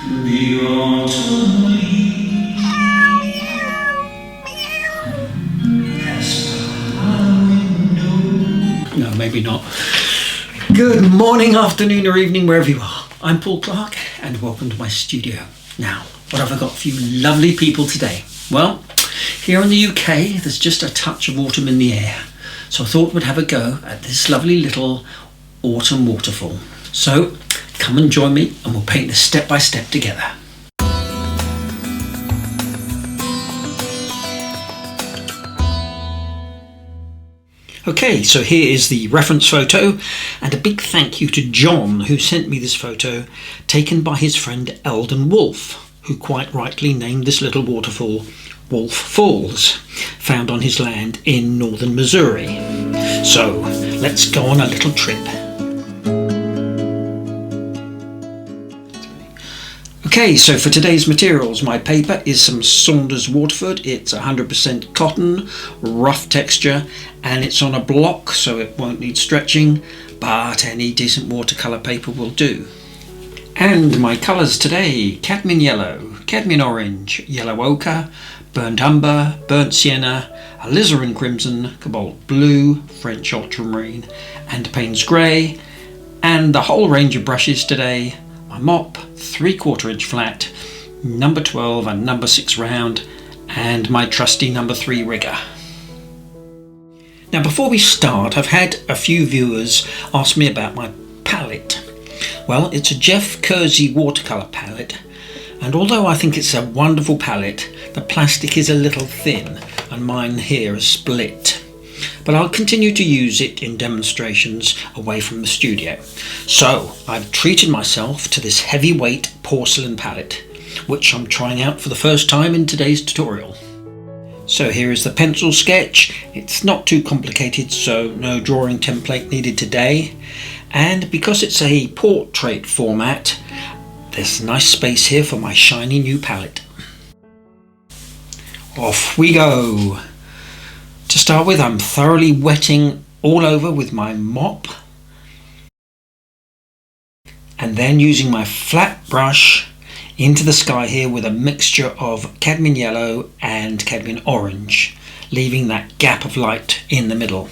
The autumn leaves pass by my window. No, maybe not. Good morning, afternoon or evening, wherever you are. I'm Paul Clark and welcome to my studio. Now, what have I got for you lovely people today? Well, here in the UK, there's just a touch of autumn in the air. So I thought we'd have a go at this lovely little autumn waterfall. So come and join me and we'll paint this step by step together. Okay, so here is the reference photo, and a big thank you to John who sent me this photo taken by his friend Eldon Wolfe, who quite rightly named this little waterfall Wolf Falls, found on his land in northern Missouri. So let's go on a little trip. Okay, so for today's materials, my paper is some Saunders Waterford. It's 100% cotton, rough texture, and it's on a block, so it won't need stretching, but any decent watercolour paper will do. And my colours today: cadmium yellow, cadmium orange, yellow ochre, burnt umber, burnt sienna, alizarin crimson, cobalt blue, French ultramarine, and Payne's grey, and the whole range of brushes today: my mop, 3/4 inch flat, number 12 and number 6 round, and my trusty number 3 rigger. Now before we start, I've had a few viewers ask me about my palette. Well, it's a Jeff Kersey watercolour palette, and although I think it's a wonderful palette, the plastic is a little thin and mine here is split. But I'll continue to use it in demonstrations away from the studio. So I've treated myself to this heavyweight porcelain palette, which I'm trying out for the first time in today's tutorial. So here is the pencil sketch. It's not too complicated, so no drawing template needed today. And because it's a portrait format, there's nice space here for my shiny new palette. Off we go. To start with, I'm thoroughly wetting all over with my mop, and then using my flat brush into the sky here with a mixture of cadmium yellow and cadmium orange, leaving that gap of light in the middle.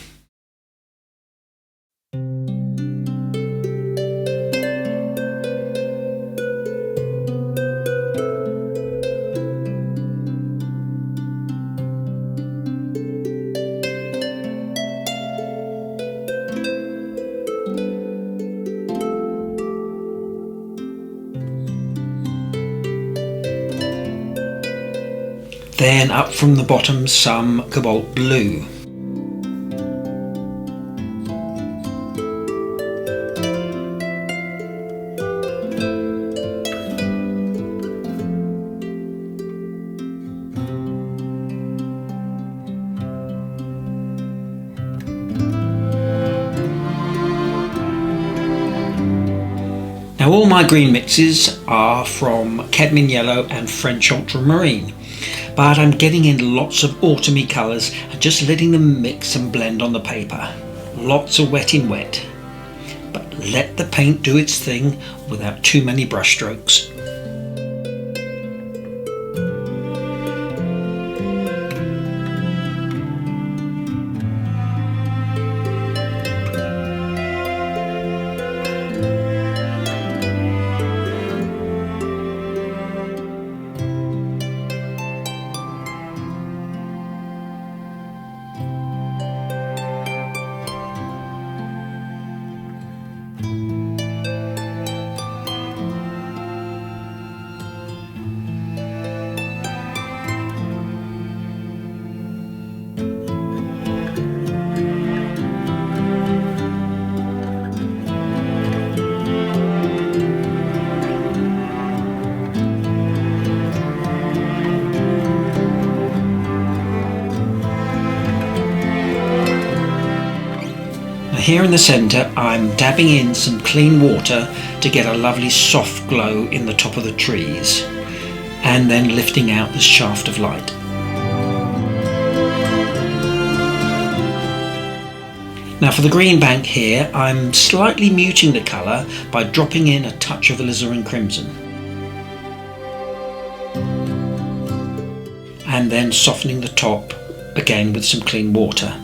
Then up from the bottom some cobalt blue. Now all my green mixes are from cadmium yellow and French ultramarine, but I'm getting in lots of autumny colours and just letting them mix and blend on the paper. Lots of wet in wet, but let the paint do its thing without too many brush strokes. Here in the centre, I'm dabbing in some clean water to get a lovely soft glow in the top of the trees, and then lifting out this shaft of light. Now for the green bank here, I'm slightly muting the colour by dropping in a touch of alizarin crimson. and then softening the top again with some clean water.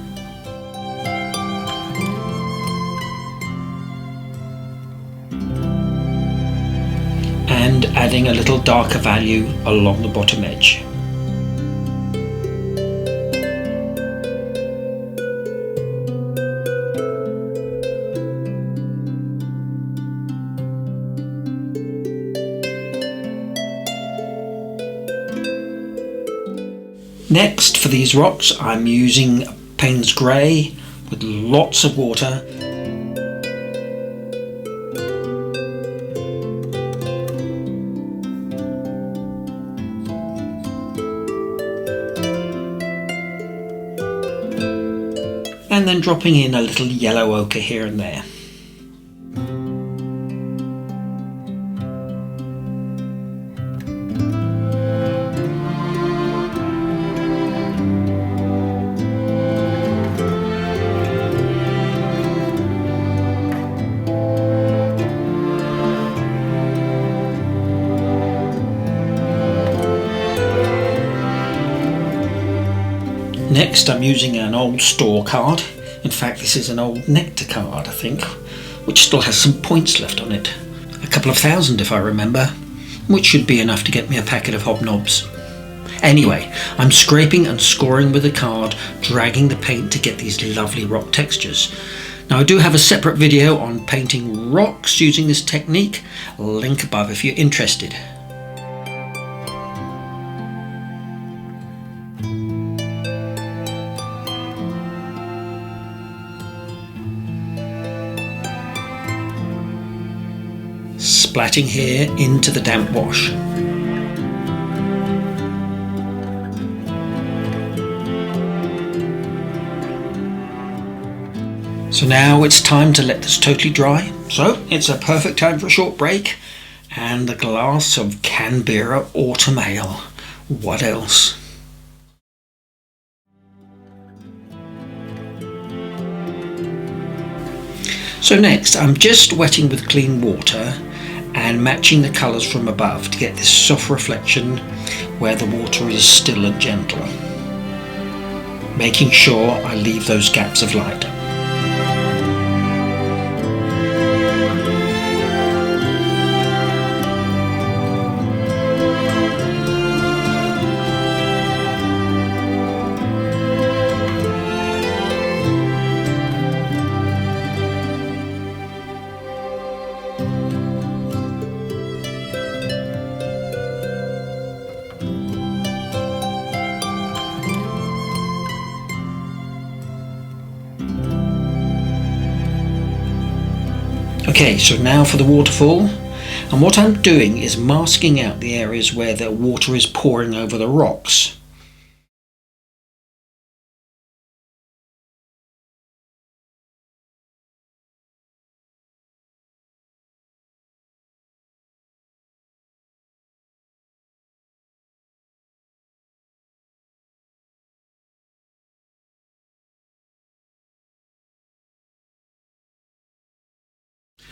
And adding a little darker value along the bottom edge. Next, for these rocks, I'm using Payne's Grey with lots of water. And then dropping in a little yellow ochre here and there. Next, I'm using an old store card. In fact, this is an old Nectar card, I think, which still has some points left on it. A couple of thousand, if I remember, which should be enough to get me a packet of hobnobs. Anyway, I'm scraping and scoring with the card, dragging the paint to get these lovely rock textures. Now, I do have a separate video on painting rocks using this technique. Link above if you're interested. Splatting here into the damp wash. So now it's time to let this totally dry. So it's a perfect time for a short break and a glass of Canberra Autumn Ale. What else? So next, I'm just wetting with clean water and matching the colours from above to get this soft reflection where the water is still and gentle, making sure I leave those gaps of light. Okay, so now for the waterfall, and what I'm doing is masking out the areas where the water is pouring over the rocks.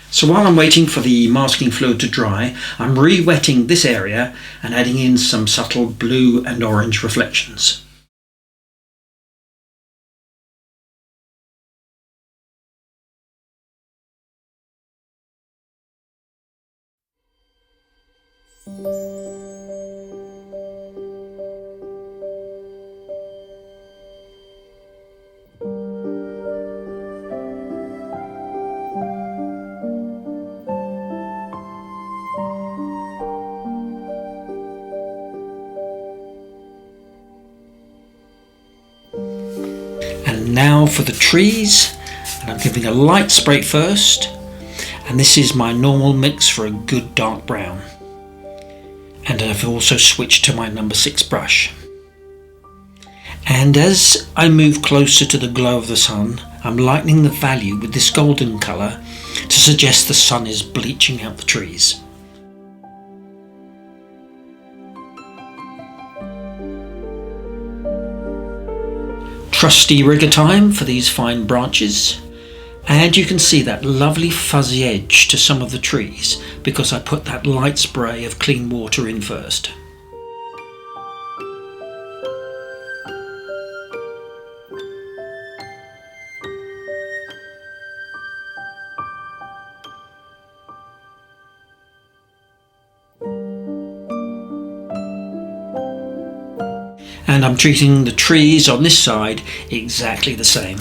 So while I'm waiting for the masking fluid to dry, I'm re-wetting this area and adding in some subtle blue and orange reflections. Now for the trees, and I'm giving a light spray first, and this is my normal mix for a good dark brown, and I've also switched to my number 6 brush. And as I move closer to the glow of the sun, I'm lightening the value with this golden colour to suggest the sun is bleaching out the trees. Trusty rigger time for these fine branches, and you can see that lovely fuzzy edge to some of the trees because I put that light spray of clean water in first. And I'm treating the trees on this side exactly the same.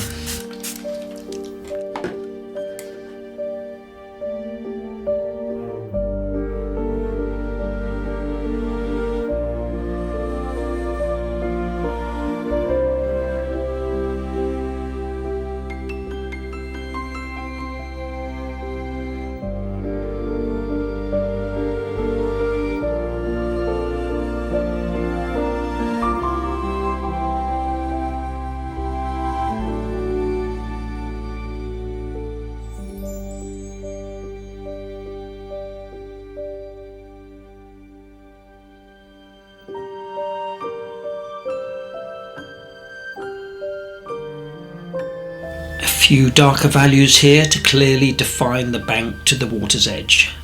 A few darker values here to clearly define the bank to the water's edge.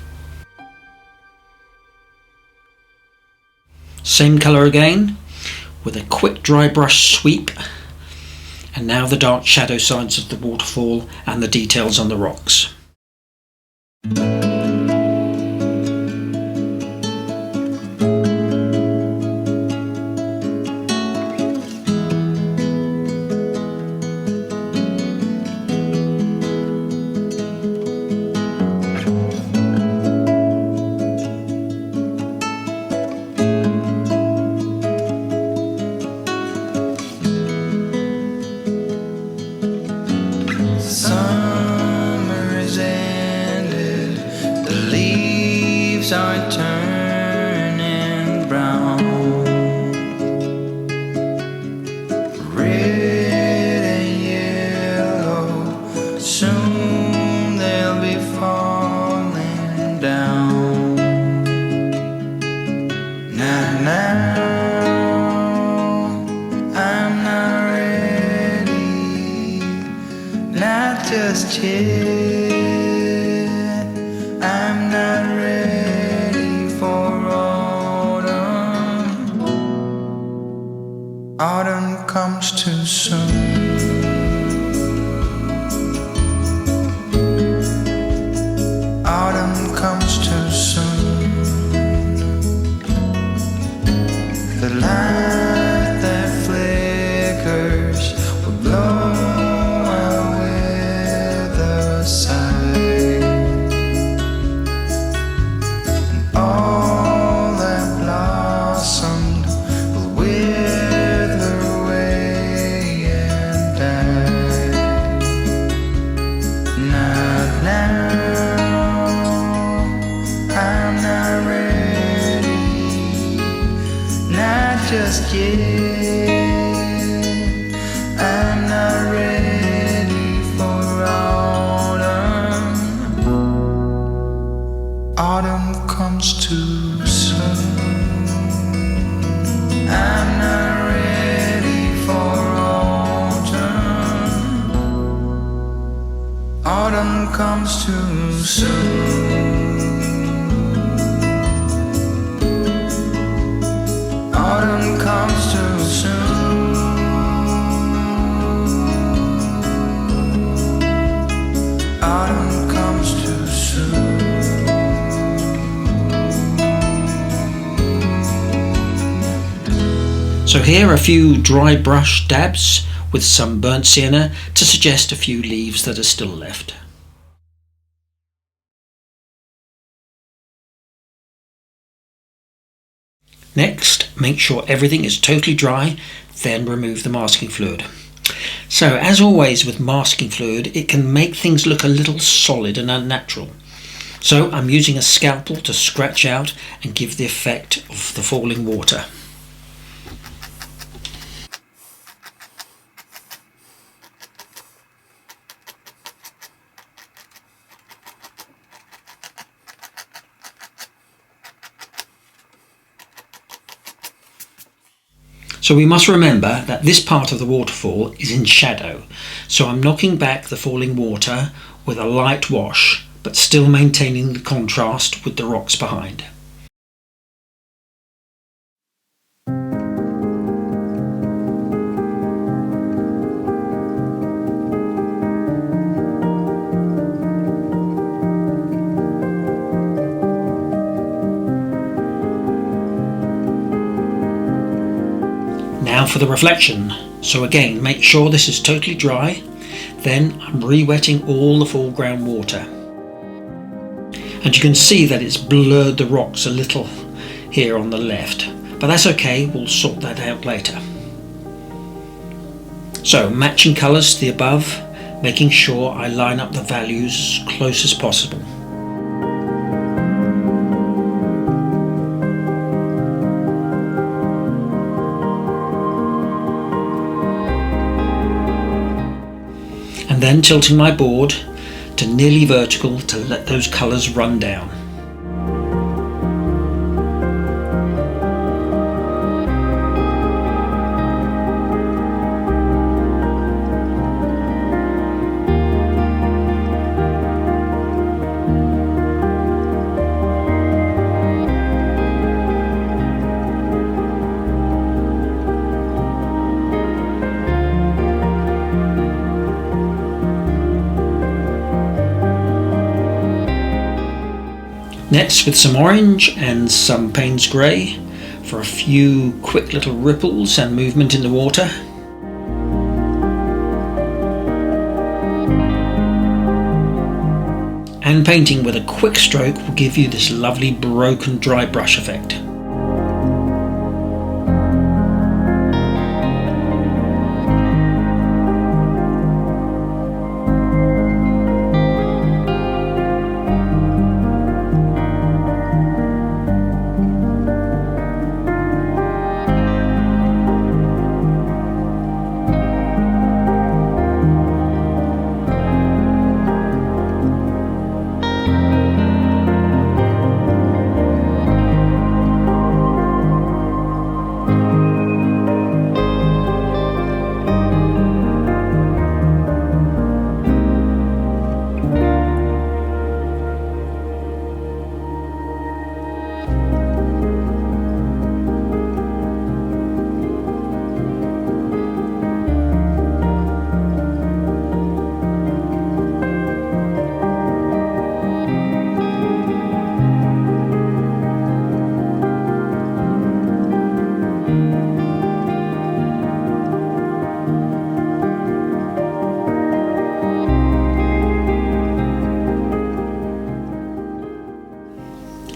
Same colour again, with a quick dry brush sweep, and now the dark shadow sides of the waterfall and the details on the rocks. Are turning brown, red and yellow, soon they'll be falling down. Now, I'm not ready, not just yet. I'm not ready. Autumn comes too soon. Autumn comes too soon. The light that flickers will blow away the sight, and all that blossomed will wither away and die. Not now, I'm not ready, not just yet. I'm not ready for autumn. Autumn comes too soon. I'm not ready for autumn. Autumn comes too soon. Autumn comes too soon. Autumn comes too soon. So here are a few dry brush dabs with some burnt sienna to suggest a few leaves that are still left. Next, make sure everything is totally dry, then remove the masking fluid. So as always with masking fluid, it can make things look a little solid and unnatural. So I'm using a scalpel to scratch out and give the effect of the falling water. So we must remember that this part of the waterfall is in shadow, so I'm knocking back the falling water with a light wash, but still maintaining the contrast with the rocks behind. Now Now for the reflection. So again, make sure this is totally dry. Then I'm re-wetting all the foreground water. And you can see that it's blurred the rocks a little here on the left. But that's okay, we'll sort that out later. So matching colours to the above, making sure I line up the values as close as possible. And then tilting my board to nearly vertical to let those colours run down. Next, with some orange and some Payne's grey for a few quick little ripples and movement in the water. And painting with a quick stroke will give you this lovely broken dry brush effect.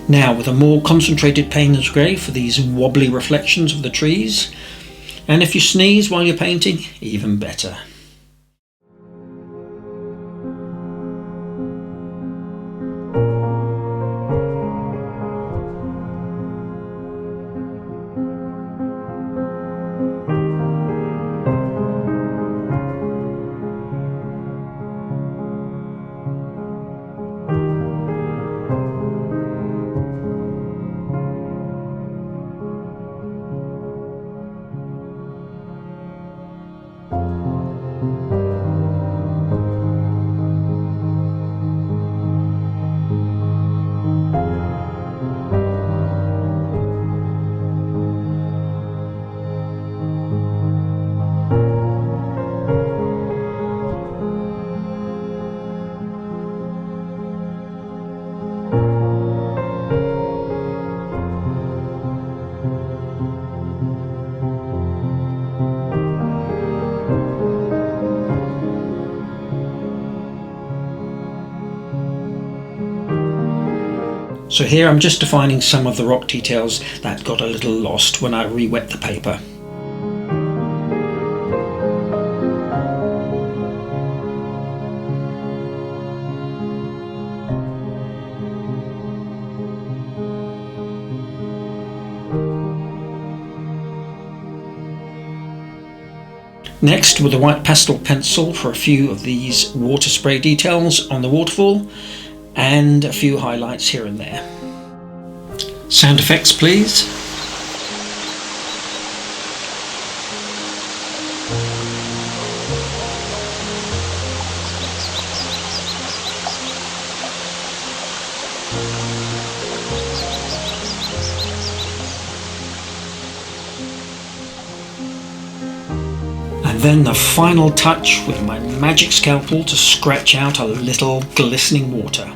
Now with a more concentrated Payne's grey for these wobbly reflections of the trees, and if you sneeze while you're painting, even better. So here I'm just defining some of the rock details that got a little lost when I re-wet the paper. Next, with a white pastel pencil for a few of these water spray details on the waterfall, and a few highlights here and there. Sound effects, please. And then the final touch with my magic scalpel to scratch out a little glistening water.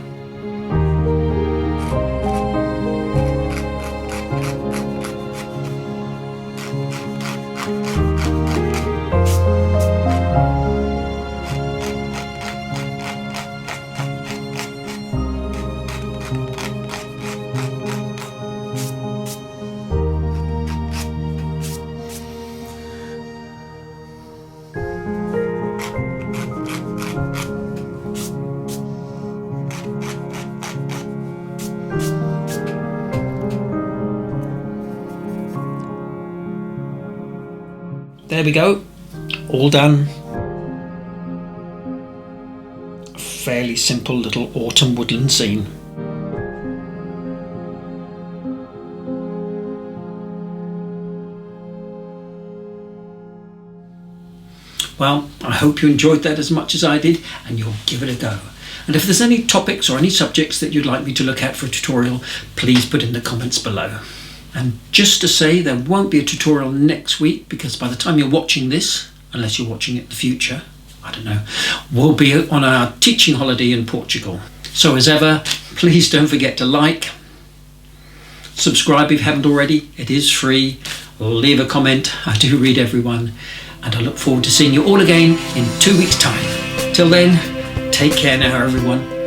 there we go, all done. A fairly simple little autumn woodland scene. Well, I hope you enjoyed that as much as I did, and you'll give it a go. And if there's any topics or any subjects that you'd like me to look at for a tutorial, please put in the comments below. And just to say, there won't be a tutorial next week, because by the time you're watching this, unless you're watching it in the future, I don't know, we'll be on our teaching holiday in Portugal. So as ever, please don't forget to like, subscribe if you haven't already, it is free, leave a comment, I do read everyone. And I look forward to seeing you all again in 2 weeks' time. Till then, take care now, everyone.